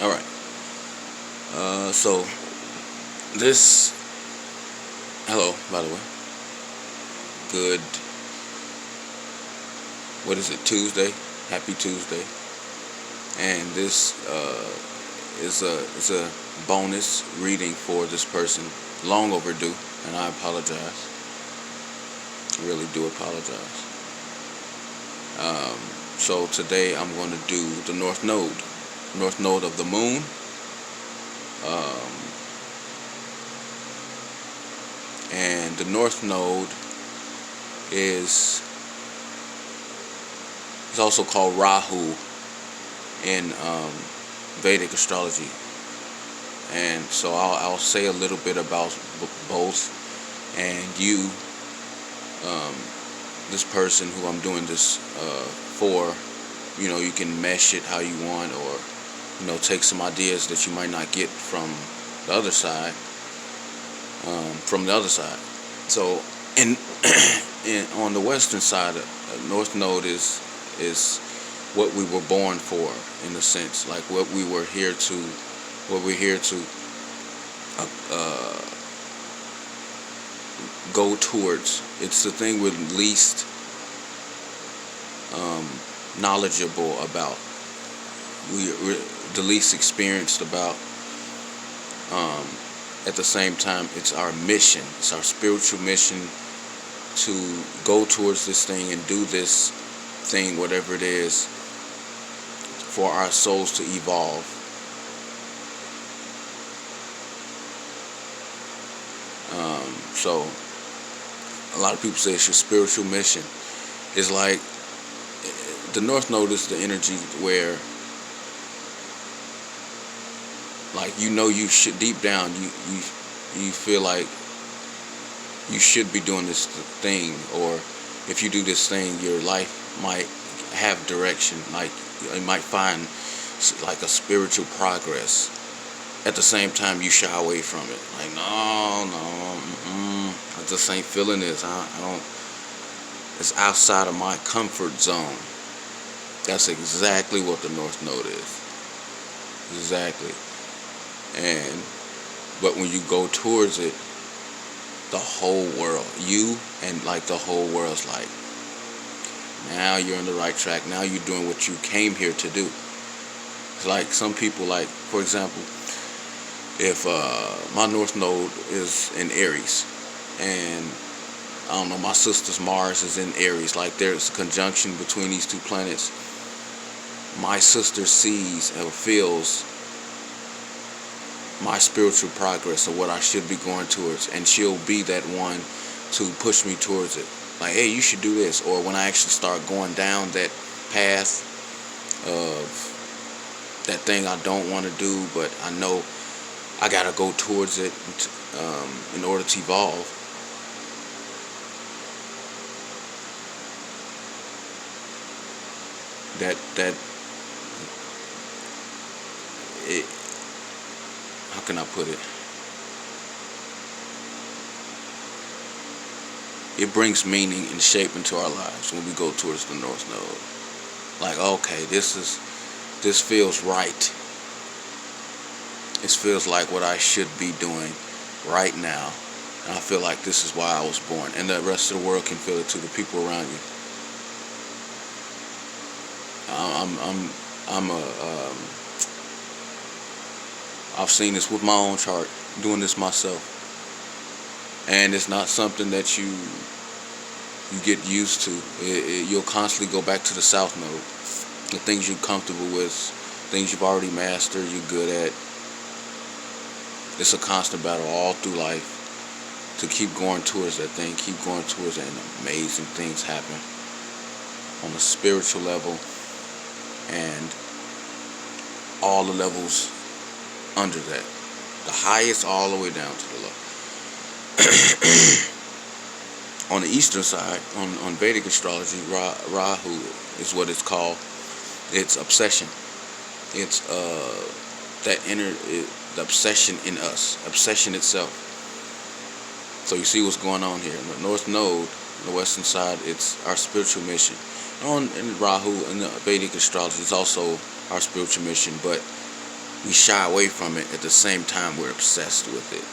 All right. So this. Hello, by the way. Good. What is it? Tuesday. Happy Tuesday. And this is a bonus reading for this person. Long overdue, and I apologize. I really do apologize. So today I'm going to do the North Node of the Moon. Um, and the North Node is also called Rahu in Vedic astrology. And so I'll say a little bit about both. And you, um, this person who I'm doing this for, you can mesh it how you want, or take some ideas that you might not get from the other side. So, in, on the western side, North Node is what we were born for, in a sense, like what we're here to uh, go towards. It's the thing we're least knowledgeable about. We're the least experienced about. At the same time, it's our mission. It's our spiritual mission to go towards this thing and do this thing, whatever it is, for our souls to evolve. So a lot of people say it's your spiritual mission. It's like the North Node is the energy where, like, you should, deep down, you feel like you should be doing this thing, or if you do this thing, your life might have direction. Like, you might find like a spiritual progress. At the same time, you shy away from it. Like, no, I just ain't feeling this. I don't. It's outside of my comfort zone. That's exactly what the North Node is. Exactly. But when you go towards it, the whole world, like the whole world's like, now you're on the right track. Now you're doing what you came here to do. It's like some people, like, for example, if my North Node is in Aries, and I don't know, my sister's Mars is in Aries, like there's a conjunction between these two planets. My sister sees or feels my spiritual progress, or what I should be going towards, and she'll be that one to push me towards it. Like, hey, you should do this. Or when I actually start going down that path of that thing I don't want to do, but I know I gotta go towards it in order to evolve. How can I put it? It brings meaning and shape into our lives when we go towards the North Node. Like, okay, this feels right. This feels like what I should be doing right now. And I feel like this is why I was born. And the rest of the world can feel it too, the people around you. I've seen this with my own chart, doing this myself. And it's not something that you get used to. You'll constantly go back to the South Node. The things you're comfortable with, things you've already mastered, you're good at. It's a constant battle all through life to keep going towards that thing, keep going towards it, and amazing things happen on a spiritual level and all the levels under that. The highest all the way down to the low. On the eastern side, on Vedic astrology, Rahu is what it's called. It's obsession. It's the obsession in us, obsession itself. So you see what's going on here. In the North Node, on the western side, it's our spiritual mission. In Rahu, in the Vedic astrology, it's also our spiritual mission, but we shy away from it. At the same time, we're obsessed with it.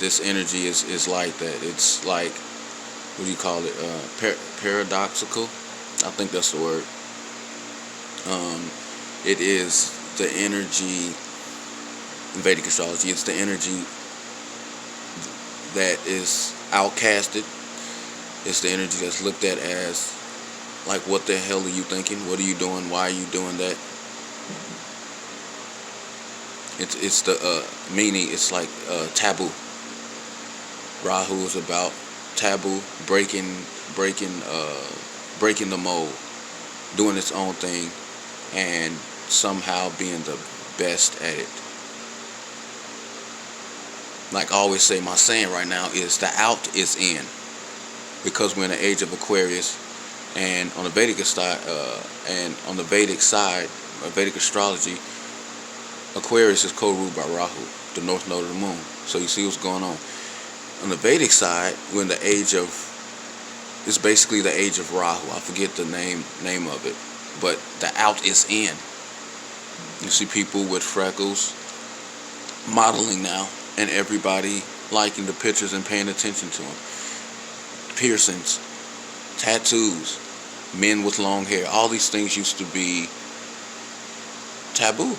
This energy is like that. It's like, what do you call it? Paradoxical. I think that's the word. It is the energy in Vedic astrology. It's the energy that is outcasted. It's the energy that's looked at as like, what the hell are you thinking? What are you doing? Why are you doing that? It's the meaning. It's like taboo. Rahu is about taboo, breaking the mold, doing its own thing, and somehow being the best at it. Like I always say, my saying right now is the out is in, because we're in the age of Aquarius, and on the Vedic side, Vedic astrology, Aquarius is co-ruled by Rahu, the north node of the moon. So you see what's going on. On the Vedic side, we're in the age of, it's basically the age of Rahu. I forget the name of it, but the out is in. You see people with freckles modeling now, and everybody liking the pictures and paying attention to them. Piercings, tattoos, men with long hair. All these things used to be taboo.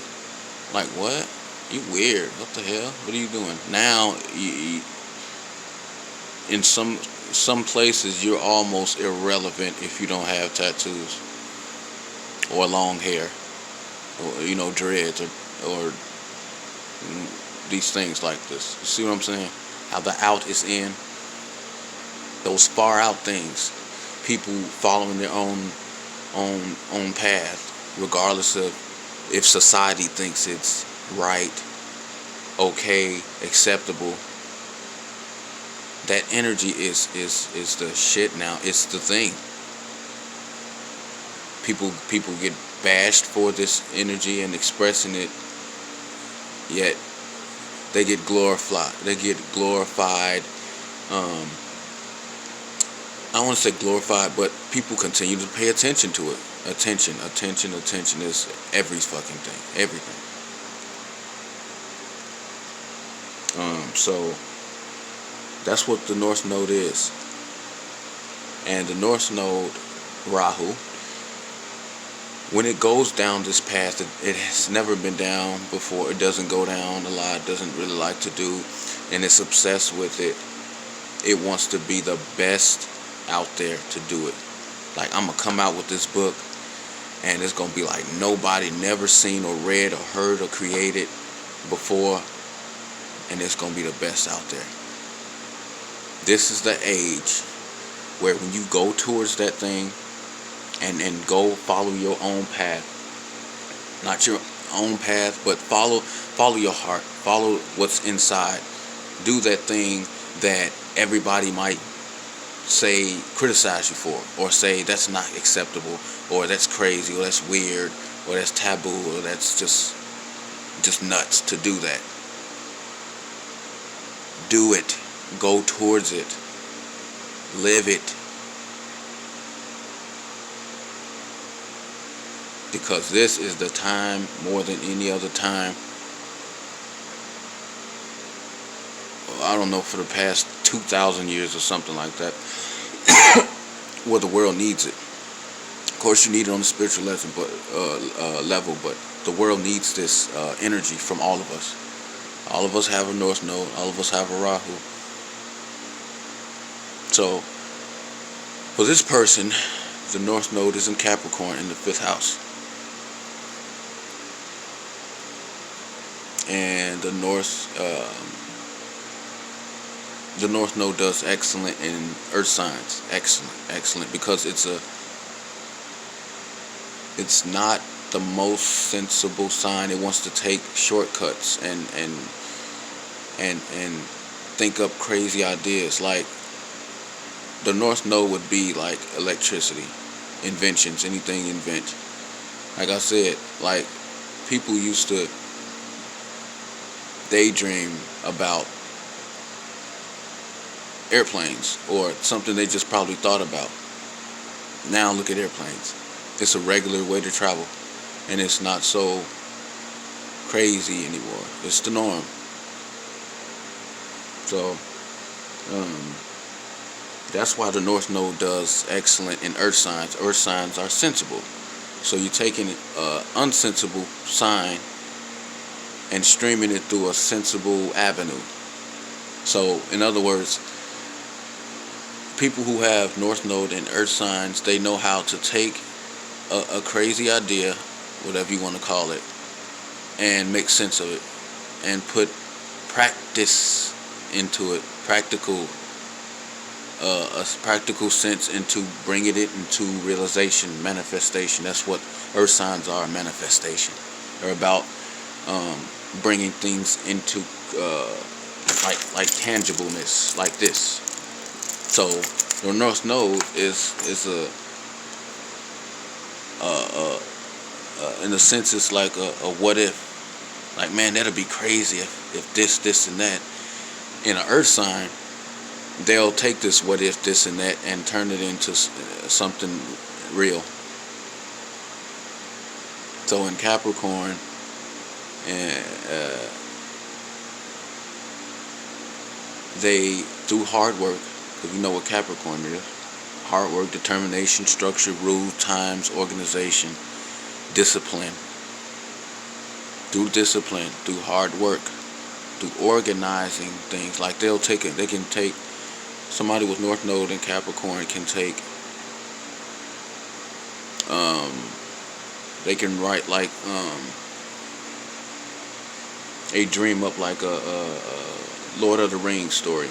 Like, what? You weird. What the hell? What are you doing? Now, in some places, you're almost irrelevant if you don't have tattoos or long hair, or dreads, or these things like this. You see what I'm saying? How the out is in. Those far out things. People following their own path, regardless of if society thinks it's right, okay, acceptable. That energy is the shit now. It's the thing. People get bashed for this energy and expressing it, yet they get glorified. I don't want to say glorified, but people continue to pay attention to it. Attention is every fucking thing. Everything. So that's what the North Node is. And the North Node, Rahu, when it goes down this path, it has never been down before. It doesn't go down a lot, doesn't really like to do, and it's obsessed with it. It wants to be the best out there to do it. Like, I'm gonna come out with this book, and it's gonna be like nobody never seen or read or heard or created before, and it's gonna be the best out there. This is the age where when you go towards that thing and go follow your own path, not your own path, but follow your heart, follow what's inside, do that thing that everybody might say, criticize you for, or say that's not acceptable, or that's crazy, or that's weird, or that's taboo, or that's just nuts to do that. Do it. Go towards it. Live it. Because this is the time, more than any other time, I don't know, for the past 2,000 years or something like that, where the world needs it. Of course, you need it on the spiritual level, but the world needs this energy from all of us. All of us have a North Node. All of us have a Rahu. So, for this person, the North Node is in Capricorn in the 5th house. And the North Node does excellent in earth signs. Excellent, because it's not the most sensible sign. It wants to take shortcuts and think up crazy ideas. Like, the North Node would be like electricity, inventions, anything invent. Like I said, like, people used to daydream about airplanes or something they just probably thought about. Now look at airplanes. It's a regular way to travel, and it's not so crazy anymore. It's the norm. So that's why the North Node does excellent in Earth signs. Earth signs are sensible. So you're taking an unsensible sign and streaming it through a sensible avenue. So, in other words, people who have North Node and Earth signs, they know how to take a crazy idea, whatever you want to call it, and make sense of it, and put practice into it, a practical sense into bringing it into realization, manifestation. That's what Earth signs are, manifestation. They're about bringing things into like tangibleness, like this. So the North Node is in a sense, it's like a what if. Like, man, that'd be crazy if this and that. In an Earth sign, they'll take this what if, this and that, and turn it into something real. So in Capricorn, they do hard work, because you know what Capricorn is. Hard work, determination, structure, rule, times, organization, discipline. Through discipline, through hard work, through organizing things. Like they can take somebody with North Node and Capricorn can take they can write like a dream up like a Lord of the Rings story,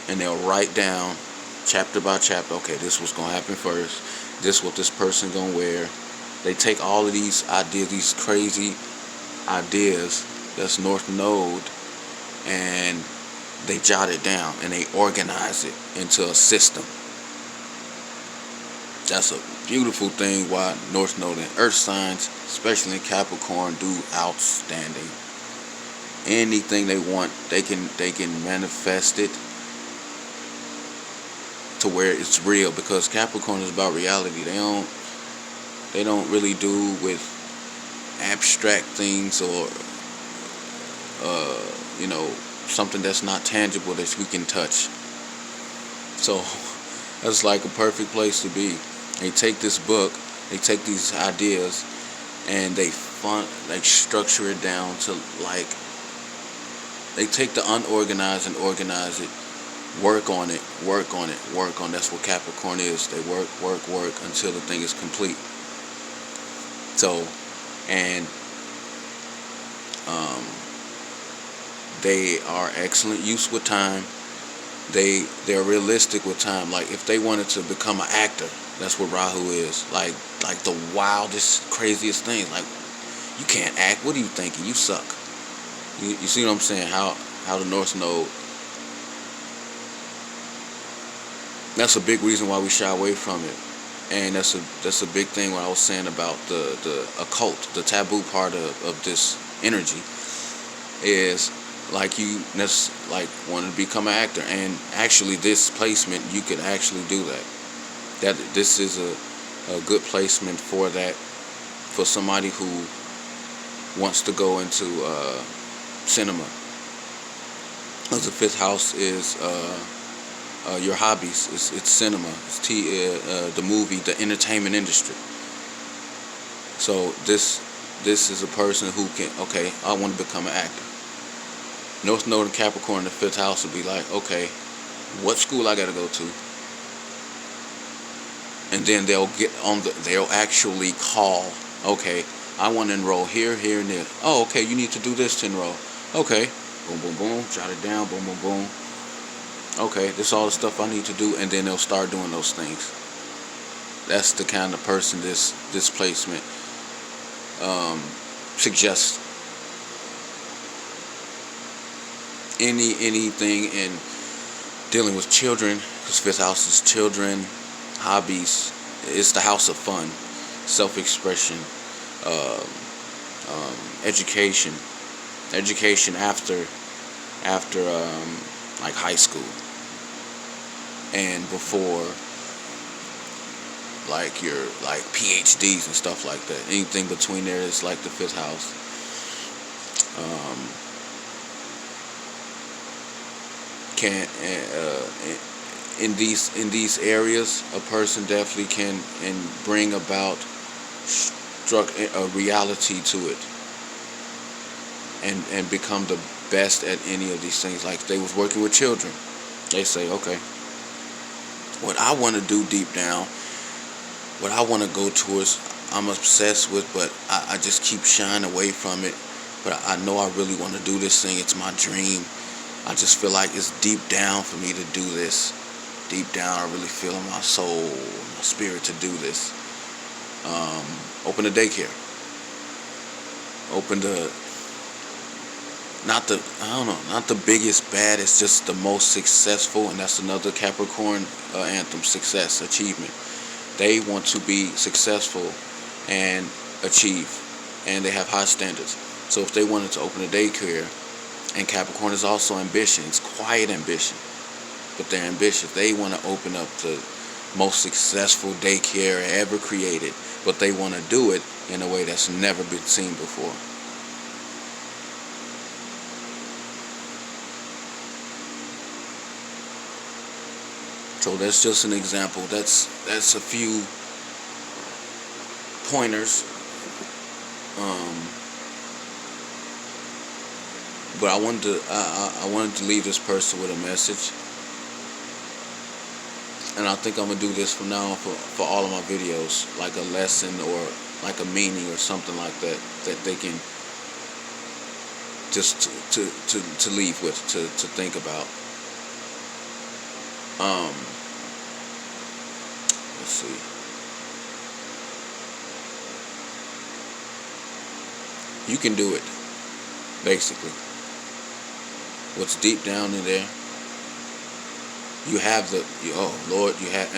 and they'll write down chapter by chapter. Okay, this was gonna happen first. This what this person gonna wear. They take all of these ideas, these crazy ideas that's North Node, and they jot it down and they organize it into a system. That's a beautiful thing why North Node and Earth signs, especially in Capricorn, do outstanding. Anything they want, they can manifest it to where it's real, because Capricorn is about reality. They don't really do with abstract things or something that's not tangible that we can touch. So that's like a perfect place to be. They take this book, they take these ideas, and they structure it down to like, they take the unorganized and organize it, work on it. That's what Capricorn is. They work until the thing is complete. So, and they are excellent use with time. They're realistic with time. Like if they wanted to become an actor, that's what Rahu is. Like the wildest, craziest things. Like, you can't act. What are you thinking? You suck. You see what I'm saying? How the North Node. That's a big reason why we shy away from it. And that's a big thing what I was saying about the occult, the taboo part of this energy, is like you just like want to become an actor, and actually this placement you could actually do that. That this is a good placement for that, for somebody who wants to go into cinema. Because the fifth house is your hobbies. It's cinema. It's the movie, the entertainment industry. So this is a person who can, okay, I want to become an actor. North Node and Capricorn in the fifth house would be like, okay, what school I got to go to? And then they'll actually call, okay, I want to enroll here, and there. Oh, okay, you need to do this to enroll. Okay, boom, boom, boom, jot it down, boom, boom, boom. Okay, this is all the stuff I need to do, and then they'll start doing those things. That's the kind of person this placement suggests. Anything in dealing with children, because fifth house is children, hobbies. It's the house of fun, self-expression, education after like high school and before like your like PhDs and stuff like that. Anything between there is like the fifth house. Um, can in these areas, a person definitely can and bring about a reality to it, and become the best at any of these things. Like they was working with children, they say, okay, what I want to do deep down, what I want to go towards, I'm obsessed with, but I just keep shying away from it. But I know I really want to do this thing. It's my dream. I just feel like it's deep down for me to do this. Deep down, I really feel in my soul, my spirit to do this. Open a daycare. Open the, not the, I don't know, not the biggest, baddest, just the most successful. And that's another Capricorn anthem, success, achievement. They want to be successful and achieve, and they have high standards. So if they wanted to open a daycare, and Capricorn is also ambition, it's quiet ambition, but they're ambitious. They want to open up the most successful daycare ever created, but they want to do it in a way that's never been seen before. So that's just an example. That's a few pointers. But I wanted to leave this person with a message, and I think I'm gonna do this from now on for all of my videos, like a lesson or like a meaning or something like that they can just to leave with, to think about. Let's see. You can do it, basically. What's deep down in there, you have oh Lord, you have,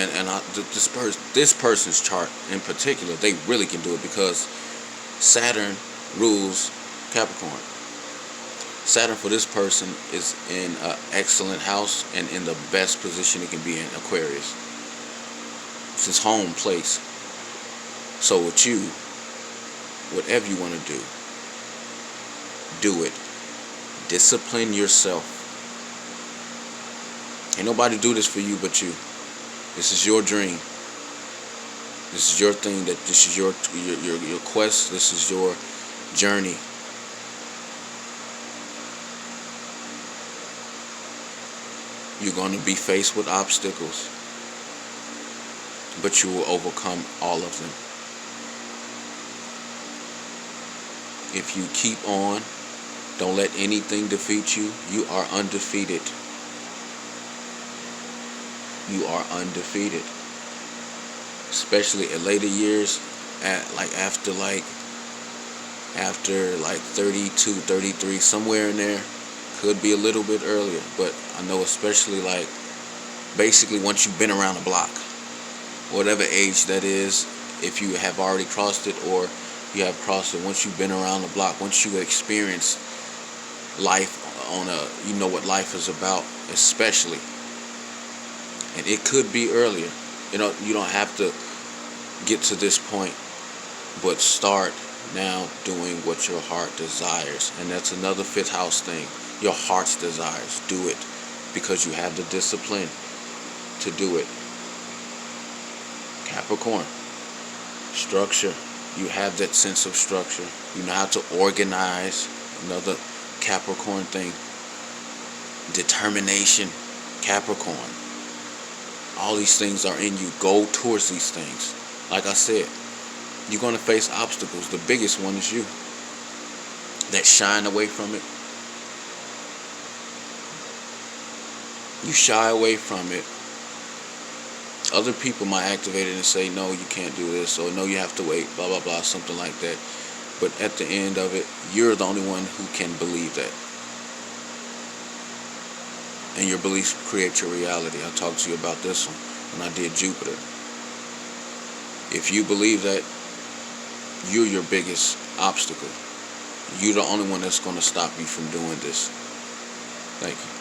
this person's chart in particular, they really can do it because Saturn rules Capricorn. Saturn for this person is in an excellent house and in the best position it can be in, Aquarius. It's his home place. So with you, whatever you want to do it. Discipline yourself. Ain't nobody do this for you but you. This is your dream. This is your thing. This is your quest. This is your journey. You're going to be faced with obstacles, but you will overcome all of them. If you keep on, don't let anything defeat you. You are undefeated. You are undefeated. Especially in later years, after 32, 33, somewhere in there. Could be a little bit earlier, but I know especially basically once you've been around the block, whatever age that is, if you have already crossed it or you have crossed it, once you've been around the block, once you experience life you know what life is about, especially, and it could be earlier. You don't have to get to this point, but start now doing what your heart desires, and that's another fifth house thing. Your heart's desires, do it because you have the discipline to do it. Capricorn, structure. You have that sense of structure. You know how to organize. Another Capricorn thing. Determination. Capricorn. All these things are in you. Go towards these things. Like I said, you're going to face obstacles. The biggest one is you. That shine away from it. You shy away from it. Other people might activate it and say, no, you can't do this, or no, you have to wait, blah, blah, blah, something like that. But at the end of it, you're the only one who can believe that. And your beliefs create your reality. I talked to you about this one when I did Jupiter. If you believe that, you're your biggest obstacle. You're the only one that's going to stop you from doing this. Thank you.